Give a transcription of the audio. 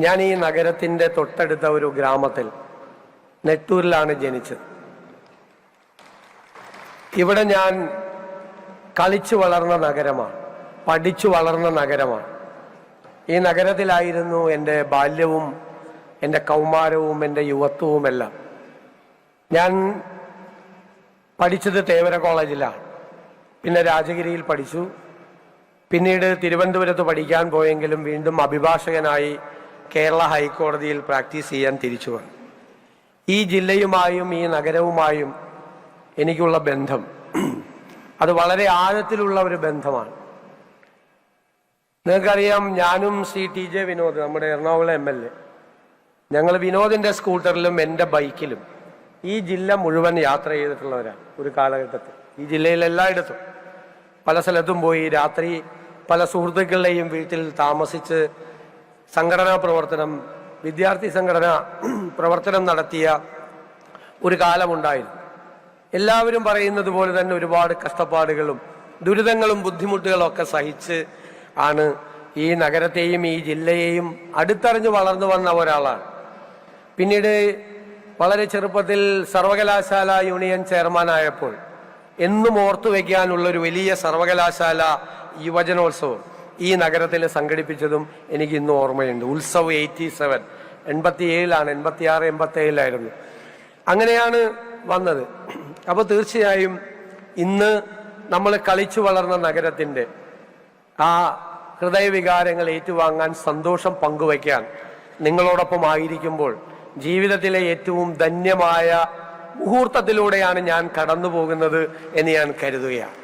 ഞാൻ ഈ നഗരത്തിൻ്റെ തൊട്ടടുത്ത ഒരു ഗ്രാമത്തിൽ നെട്ടൂരിലാണ് ജനിച്ചത്. ഇവിടെ ഞാൻ കളിച്ചു വളർന്ന നഗരമാണ്, പഠിച്ചു വളർന്ന നഗരമാണ്. ഈ നഗരത്തിലായിരുന്നു എൻ്റെ ബാല്യവും എൻ്റെ കൗമാരവും എൻ്റെ യുവത്വവുമെല്ലാം. ഞാൻ പഠിച്ചത് തേവര കോളേജിലാണ്, പിന്നെ രാജഗിരിയിൽ പഠിച്ചു. പിന്നീട് തിരുവനന്തപുരത്ത് പഠിക്കാൻ പോയെങ്കിലും വീണ്ടും അഭിഭാഷകനായി കേരള ഹൈക്കോടതിയിൽ പ്രാക്ടീസ് ചെയ്യാൻ തിരിച്ചു വന്നു. ഈ ജില്ലയുമായും ഈ നഗരവുമായും എനിക്കുള്ള ബന്ധം അത് വളരെ ആഴത്തിലുള്ള ഒരു ബന്ധമാണ്. നിങ്ങൾക്കറിയാം, ഞാനും TJ വിനോദ്, നമ്മുടെ എറണാകുളം MLA, ഞങ്ങൾ വിനോദിൻ്റെ സ്കൂട്ടറിലും എൻ്റെ ബൈക്കിലും ഈ ജില്ല മുഴുവൻ യാത്ര ചെയ്തിട്ടുള്ളവരാണ്. ഒരു കാലഘട്ടത്തിൽ ഈ ജില്ലയിൽ എല്ലായിടത്തും പല സ്ഥലത്തും പോയി രാത്രി പല സുഹൃത്തുക്കളുടെയും വീട്ടിൽ താമസിച്ച് സംഘടനാ പ്രവർത്തനം, വിദ്യാർത്ഥി സംഘടന പ്രവർത്തനം നടത്തിയ ഒരു കാലമുണ്ടായിരുന്നു. എല്ലാവരും പറയുന്നത് പോലെ തന്നെ ഒരുപാട് കഷ്ടപ്പാടുകളും ദുരിതങ്ങളും ബുദ്ധിമുട്ടുകളും ഒക്കെ സഹിച്ച് ആണ് ഈ നഗരത്തെയും ഈ ജില്ലയെയും അടുത്തറിഞ്ഞ് വളർന്നു വന്ന ഒരാളാണ്. പിന്നീട് വളരെ ചെറുപ്പത്തിൽ സർവകലാശാല യൂണിയൻ ചെയർമാനായപ്പോൾ എന്നും ഓർത്തു വയ്ക്കാനുള്ളൊരു വലിയ സർവകലാശാല യുവജനോത്സവം ഈ നഗരത്തിൽ സംഘടിപ്പിച്ചതും എനിക്ക് ഇന്നും ഓർമ്മയുണ്ട്. ഉത്സവ് 87, 87 86 87 അങ്ങനെയാണ് വന്നത്. അപ്പോൾ തീർച്ചയായും ഇന്ന് നമ്മൾ കളിച്ചു വളർന്ന നഗരത്തിൻ്റെ ആ ഹൃദയവികാരങ്ങൾ ഏറ്റുവാങ്ങാൻ, സന്തോഷം പങ്കുവയ്ക്കാൻ നിങ്ങളോടൊപ്പം ആയിരിക്കുമ്പോൾ ജീവിതത്തിലെ ഏറ്റവും ധന്യമായ മുഹൂർത്തത്തിലൂടെയാണ് ഞാൻ കടന്നു പോകുന്നത് എന്ന് ഞാൻ കരുതുകയാണ്.